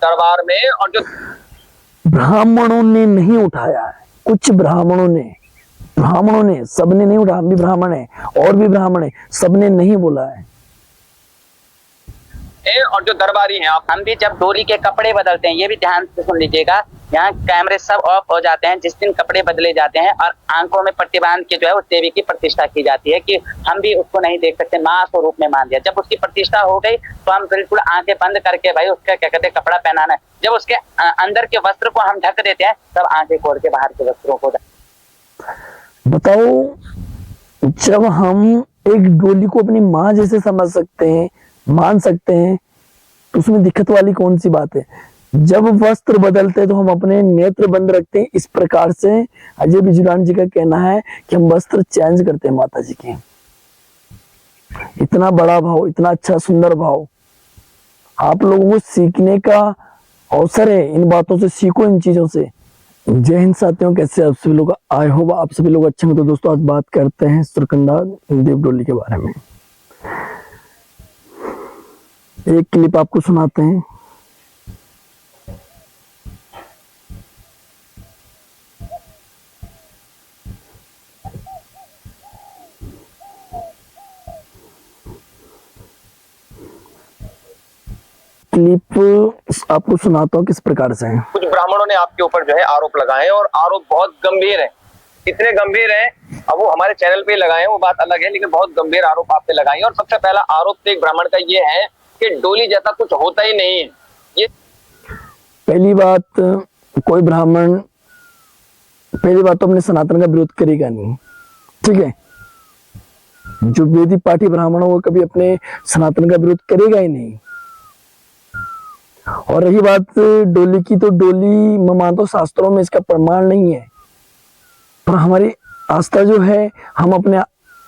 दरबार में और जो ब्राह्मणों ने नहीं उठाया है, कुछ ब्राह्मणों ने, सबने नहीं उठाया। हम भी ब्राह्मण है और भी ब्राह्मण है, सबने नहीं बोला है। और जो दरबारी हैं आप, हम भी जब डोली के कपड़े बदलते हैं, ये भी ध्यान से सुन लीजिएगा, यहाँ कैमरे सब ऑफ हो जाते हैं जिस दिन कपड़े बदले जाते हैं, और आंखों में पट्टी बांध के जो है उस देवी की प्रतिष्ठा की जाती है कि हम भी उसको नहीं देख सकते, मां स्वरूप में मान दिया। जब उसकी प्रतिष्ठा हो गई तो हम बिल्कुल आंखें बंद करके भाई उसका क्या कहते हैं कपड़ा पहनाना है। जब उसके अंदर के वस्त्र को हम ढक देते हैं तब आंखें खोल के बाहर के वस्त्रों को। बताओ, जब हम एक डोली को अपनी माँ जैसे समझ सकते हैं, मान सकते हैं, तो उसमें दिक्कत वाली कौन सी बात है? जब वस्त्र बदलते हैं तो हम अपने नेत्र बंद रखते हैं। इस प्रकार से अजय बिजलानी जी का कहना है कि हम वस्त्र चेंज करते हैं माता जी के। इतना बड़ा भाव, इतना अच्छा सुंदर भाव आप लोगों को सीखने का अवसर है। इन बातों से सीखो, इन चीजों से। जय हिंद साथियों, कैसे आप सभी लोग? आई होप आप सभी लोग अच्छे हैं। तो दोस्तों, आज बात करते हैं सुरकंडा देव डोली के बारे में। एक क्लिप आपको सुनाते हैं। क्लिप आपको सुनाता हूँ किस प्रकार से है। कुछ ब्राह्मणों ने आपके ऊपर जो है आरोप लगाए और आरोप बहुत गंभीर है। इतने गंभीर है, अब वो हमारे चैनल पे लगाए हैं वो बात अलग है, लेकिन बहुत गंभीर आरोप आप पे लगाए। और सबसे पहला आरोप तो एक ब्राह्मण का ये है कि डोली जैसा कुछ होता ही नहीं है। ये पहली बात, कोई ब्राह्मण पहली बात तो अपने सनातन का विरोध करेगा नहीं, ठीक है। जो वेदी पाठी ब्राह्मण हो वो कभी अपने सनातन का विरोध करेगा ही नहीं। और रही बात डोली की, तो डोली मैं मानता हूं शास्त्रों में इसका प्रमाण नहीं है, पर हमारी आस्था जो है, हम अपने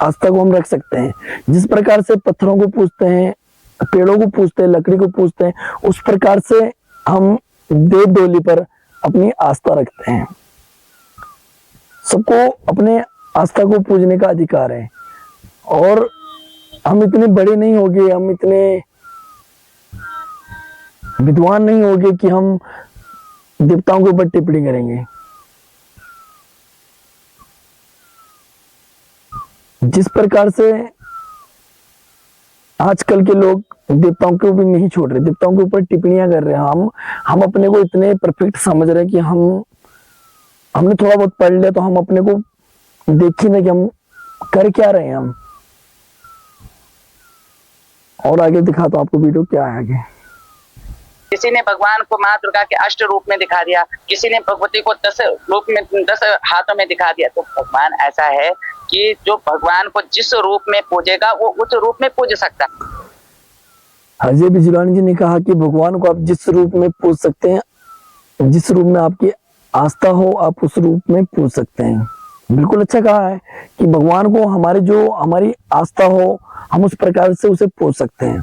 आस्था को हम रख सकते हैं। जिस प्रकार से पत्थरों को पूजते हैं, पेड़ों को पूजते हैं, लकड़ी को पूजते हैं, उस प्रकार से हम देव डोली पर अपनी आस्था रखते हैं। सबको अपने आस्था को पूजने का अधिकार है। और हम इतने बड़े नहीं होंगे, हम इतने विद्वान नहीं होंगे कि हम देवताओं के ऊपर टिप्पणी करेंगे। जिस प्रकार से आजकल के लोग देवताओं के ऊपर नहीं छोड़ रहे, देवताओं के ऊपर टिप्पणियां कर रहे हैं, हम अपने को इतने परफेक्ट समझ रहे हैं कि हमने थोड़ा बहुत पढ़ लिया तो हम अपने को देखी ना कि हम कर क्या रहे हैं हम। और आगे दिखाता हूं आपको वीडियो क्या है आगे। किसी ने भगवान को माँ दुर्गा के अष्ट रूप में दिखा दिया, किसी ने भगवती को 10 रूप में, 10 हाथों में दिखा दिया। तो भगवान ऐसा है कि जो भगवान को जिस रूप में पूजेगा वो उस रूप में पूज सकता है। अजय बिजलानी जी ने कहा कि भगवान को आप जिस रूप में पूज सकते हैं, जिस रूप में आपकी आस्था हो आप उस रूप में पूज सकते हैं। बिल्कुल अच्छा कहा है कि भगवान को हमारी आस्था हो हम उस प्रकार से उसे पूज सकते हैं।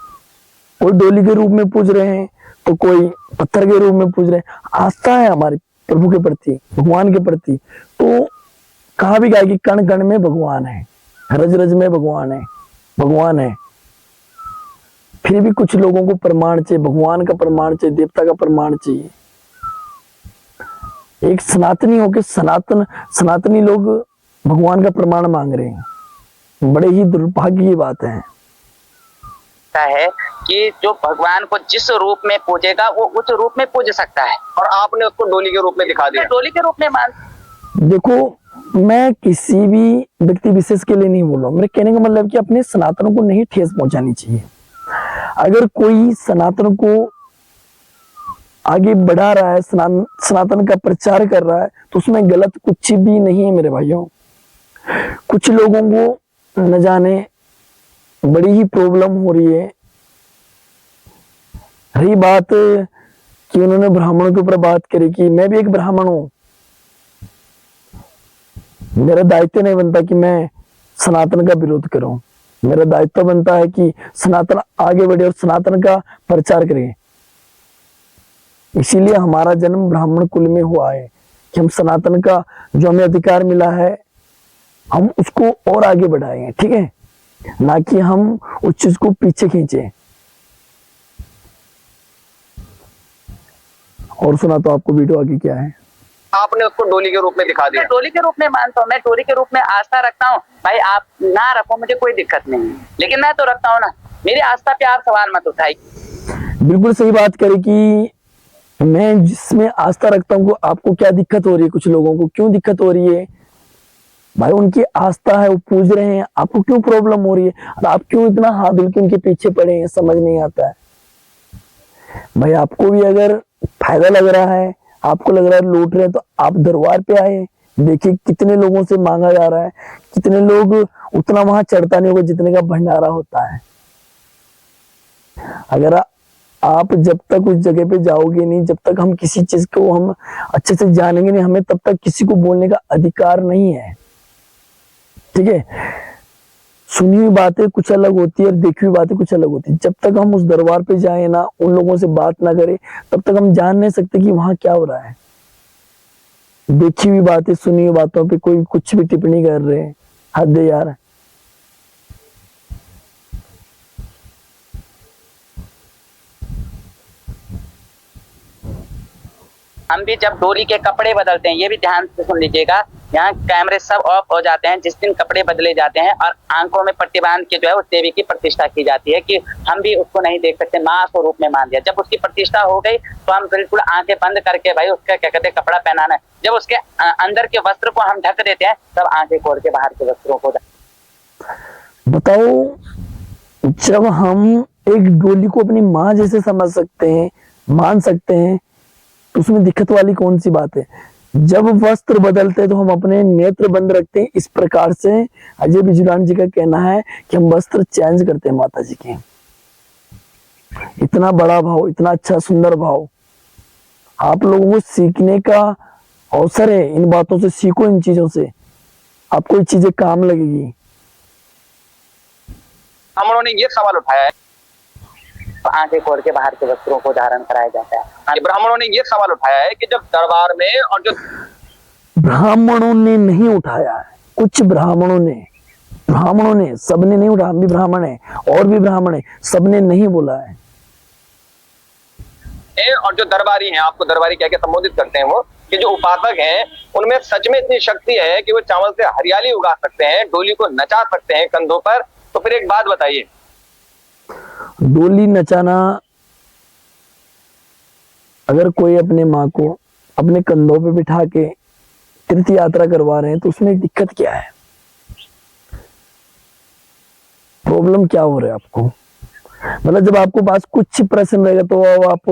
कोई डोली के रूप में पूज रहे हैं तो कोई पत्थर के रूप में पूज रहे हैं। आस्था है हमारी प्रभु के प्रति, भगवान के प्रति। तो कहा भी गया कि कण कण में भगवान है, रज रज में भगवान है। फिर भी कुछ लोगों को प्रमाण चाहिए, भगवान का प्रमाण चाहिए, देवता का प्रमाण चाहिए। एक सनातनी होके सनातनी लोग भगवान का प्रमाण मांग रहे हैं। बड़े ही दुर्भाग्य की बात है कि जो भगवान को जिस रूप में पूजेगा वो उस रूप में पूज सकता है। और आपने उसको डोली के रूप में दिखा दिया, डोली के रूप में मान। देखो, मैं किसी भी व्यक्ति विशेष के लिए नहीं बोल रहा हूं। मेरे कहने का मतलब कि अपने सनातन को नहीं ठेस पहुंचानी चाहिए। अगर कोई सनातन को आगे बढ़ा रहा है, सनातन का प्रचार कर रहा है, तो उसमें गलत कुछ भी नहीं है मेरे भाइयों। कुछ लोगों को न जाने बड़ी ही प्रॉब्लम हो रही है। रही बात कि उन्होंने ब्राह्मणों के ऊपर बात करी कि मैं भी एक ब्राह्मण हूं, मेरा दायित्व नहीं बनता कि मैं सनातन का विरोध करूं। मेरा दायित्व बनता है कि सनातन आगे बढ़े और सनातन का प्रचार करें। इसीलिए हमारा जन्म ब्राह्मण कुल में हुआ है कि हम सनातन का जो हमें अधिकार मिला है हम उसको और आगे बढ़ाएंगे, ठीक है, ना कि हम उस चीज को पीछे खींचे। और सुना तो आपको वीडियो आगे क्या है? आपने उसको डोली के रूप में दिखा दिया। मैं डोली के रूप में मानता हूँ, मैं डोली के रूप में आस्था रखता हूँ। भाई आप ना रखो, मुझे कोई दिक्कत नहीं है, लेकिन मैं तो रखता हूँ ना। मेरी आस्था पे आप सवाल मत उठाइए। बिल्कुल सही बात करी कि मैं जिसमें आस्था रखता हूँ आपको क्या दिक्कत हो रही है, कुछ लोगों को क्यों दिक्कत हो रही है? भाई उनकी आस्था है, वो पूज रहे हैं, आपको क्यों प्रॉब्लम हो रही है? और आप क्यों इतना हाथ धुल के उनके पीछे पड़े हैं, समझ नहीं आता है। भाई आपको भी अगर फायदा लग रहा है, आपको लग रहा है लूट रहे हैं, तो आप दरबार पे आए, देखिए कितने लोगों से मांगा जा रहा है, कितने लोग, उतना वहां चढ़ता नहीं होगा जितने का भंडारा होता है। अगर आप जब तक उस जगह पे जाओगे नहीं, जब तक हम किसी चीज को हम अच्छे से जानेंगे नहीं, हमें तब तक किसी को बोलने का अधिकार नहीं है, ठीक है? सुनी हुई बातें कुछ अलग होती है और देखी हुई बातें कुछ अलग होती है। जब तक हम उस दरबार पे जाए ना, उन लोगों से बात ना करें, तब तक हम जान नहीं सकते कि वहां क्या हो रहा है। देखी हुई बातें, सुनी हुई बातों पे कोई कुछ भी टिप्पणी कर रहे हैं, हद है यार। हम भी जब डोली के कपड़े बदलते हैं, ये भी ध्यान से सुन लीजिएगा, यहाँ कैमरे सब ऑफ हो जाते हैं जिस दिन कपड़े बदले जाते हैं, और आंखों में पट्टी बांध के जो है उस देवी की प्रतिष्ठा की जाती है कि हम भी उसको नहीं देख सकते, माँ स्वरूप में मान दिया। जब उसकी प्रतिष्ठा हो गई तो हम बिल्कुल आंखें बंद करके भाई उसका क्या कहते हैं कपड़ा पहनाना है। जब उसके अंदर के वस्त्र को हम ढक देते हैं, तब आंखें खोल के बाहर के वस्त्रों को। बताओ, जब हम एक डोली को अपनी माँ जैसे समझ सकते हैं, मान सकते हैं, तो उसमें दिक्कत वाली कौन सी बात है? जब वस्त्र बदलते हैं तो हम अपने नेत्र बंद रखते हैं। इस प्रकार से अजय बिजलान जी का कहना है कि हम वस्त्र चेंज करते हैं माता जी के। इतना बड़ा भाव, इतना अच्छा सुंदर भाव, आप लोगों को सीखने का अवसर है। इन बातों से सीखो, इन चीजों से आपको ये चीजें काम लगेगी। हम उन्होंने ये सवाल उठाया है, आंखें खोल के बाहर के वस्त्रों को धारण कराया जाता है। ब्राह्मणों ने ये सवाल उठाया है कि जब दरबार में, और जो ब्राह्मणों ने नहीं उठाया है, कुछ ब्राह्मणों ने, सबने नहीं उठाया। हम भी ब्राह्मण है और भी ब्राह्मण है, सबने नहीं बोला है। और जो दरबारी हैं, आपको दरबारी कह के संबोधित करते हैं, वो कि जो उपासक हैं उनमें सच में इतनी शक्ति है कि वो चावल से हरियाली उगा सकते हैं, डोली को नचा सकते हैं कंधों पर। तो फिर एक बात बताइए, डोली नचाना, अगर कोई अपने माँ को अपने कंधों पे बिठा के तीर्थ यात्रा करवा रहे हैं तो उसमें दिक्कत क्या है? प्रॉब्लम क्या हो रहा है आपको? मतलब जब आपको पास कुछ प्रश्न रहेगा तो आप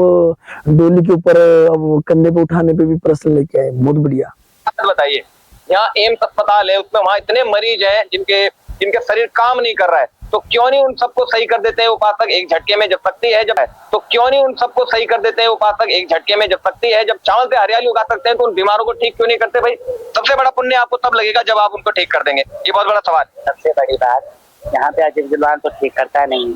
डोली के ऊपर अब कंधे पे उठाने पे भी प्रश्न लेके आए, बहुत बढ़िया। बात बताइए, यहाँ एम्स अस्पताल है, उसमें वहां इतने मरीज हैं जिनके शरीर काम नहीं कर रहा है, तो क्यों नहीं उन सबको सही कर देते हैं उपासक एक झटके में? जब शक्ति है, जब है तो क्यों नहीं उन सबको सही कर देते हैं उपासक एक झटके में? जब शक्ति है, जब चावल से हरियाली उगा सकते हैं, तो उन बीमारों को ठीक क्यों नहीं करते? भाई सबसे बड़ा पुण्य आपको तब लगेगा जब आप उनको ठीक कर देंगे। ये बहुत बड़ा सवाल। सबसे बड़ी बात, यहाँ पे अजय विद्वान तो ठीक करता नहीं,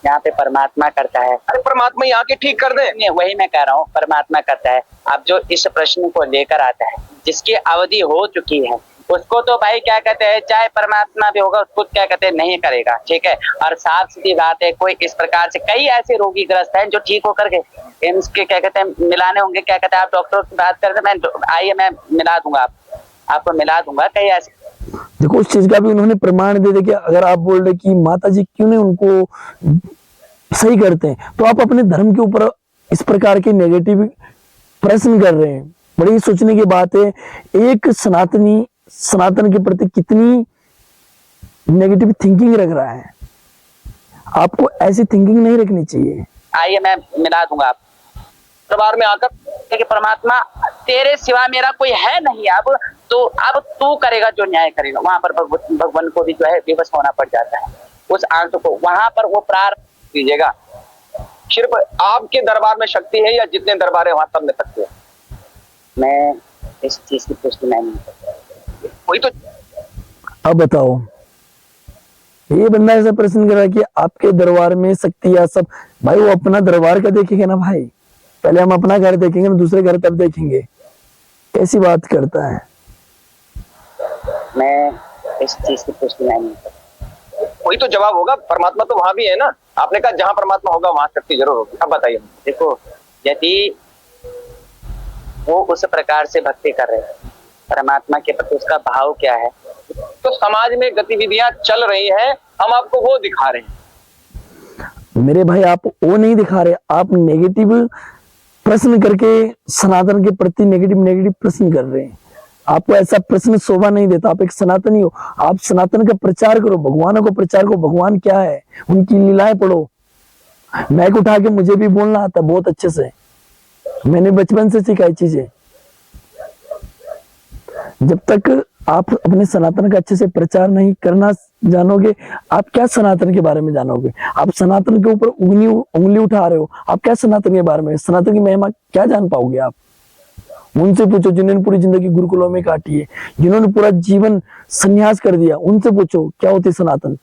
यहाँ पे परमात्मा करता है। अरे परमात्मा यहाँ के ठीक कर दे। नहीं, वही मैं कह रहा हूँ, परमात्मा करता है। अब जो इस प्रश्न को लेकर आता है, जिसकी अवधि हो चुकी है, उसको तो भाई क्या कहते हैं, चाहे परमात्मा भी होगा उसको क्या कहते हैं नहीं करेगा, ठीक है। और साफ सीधी बात है, कोई इस प्रकार से कई ऐसे रोगी ग्रस्त हैं जो ठीक होकर के एम्स के क्या कहते हैं मिलाने होंगे, क्या कहते हैं, आप डॉक्टर से बात करते, मैं आइए मैं मिला दूंगा, आपको मिला दूंगा। कई ऐसे देखो, उस चीज का भी उन्होंने प्रमाण दे दिया। अगर आप बोल रहे कि माता जी क्यों नहीं उनको सही करते हैं, तो आप अपने धर्म के ऊपर इस प्रकार के नेगेटिव प्रश्न कर रहे हैं। बड़ी सोचने की बात है, एक सनातन के प्रति कितनी नेगेटिव थिंकिंग रख रहा है। आपको ऐसी थिंकिंग नहीं रखनी चाहिए। आइए मैं मिला दूंगा आप दरबार में आकर कि परमात्मा तेरे सिवा मेरा कोई है नहीं, अब तो अब तू करेगा जो न्याय करेगा। वहां पर भगवान को भी जो है विवश होना पड़ जाता है उस आंख को, वहां पर वो प्रार्थ कीजिएगा। सिर्फ आपके दरबार में शक्ति है या जितने दरबार है वहां सब में शक्ति है? मैं इस चीज की पुष्टि नहीं करता। वही तो। अब बताओ, ये बंदा ऐसा प्रश्न कर रहा है कि आपके दरबार में शक्ति या सब। भाई वो अपना दरबार का देखेगा ना भाई, पहले हम अपना घर देखेंगे, दूसरे घर तब देखेंगे। कैसी बात करता है? मैं इस चीज की पुष्टि नहीं करता। वही तो जवाब होगा, परमात्मा तो वहां भी है ना। आपने कहा जहां परमात्मा होगा वहां शक्ति जरूर होगी। अब बताइए। देखो, यदि वो उस प्रकार से भक्ति कर रहे हैं, परमात्मा के प्रति उसका भाव क्या है। तो समाज में गतिविधियां चल रही हैं, हम आपको वो दिखा रहे हैं। मेरे भाई आप वो नहीं दिखा रहे, आप नेगेटिव प्रश्न करके सनातन के प्रति नेगेटिव प्रश्न कर रहे हैं। आपको ऐसा प्रश्न शोभा नहीं देता। आप एक सनातनी हो, आप सनातन का प्रचार करो, भगवानों को प्रचार करो, भगवान क्या है उनकी लीलाएं पढ़ो। मैक उठा के मुझे भी बोलना आता बहुत अच्छे से, मैंने बचपन से सिखाई चीजें। जब तक आप अपने सनातन का अच्छे से प्रचार नहीं करना जानोगे, आप क्या सनातन के बारे में जानोगे। आप सनातन के ऊपर उंगली उठा रहे हो, आप क्या सनातन के बारे में, सनातन की महिमा क्या जान पाओगे आप। उनसे पूछो जिन्होंने पूरी जिंदगी गुरुकुलों में काटी है, जिन्होंने पूरा जीवन संन्यास कर दिया, उनसे पूछो क्या होती सनातन।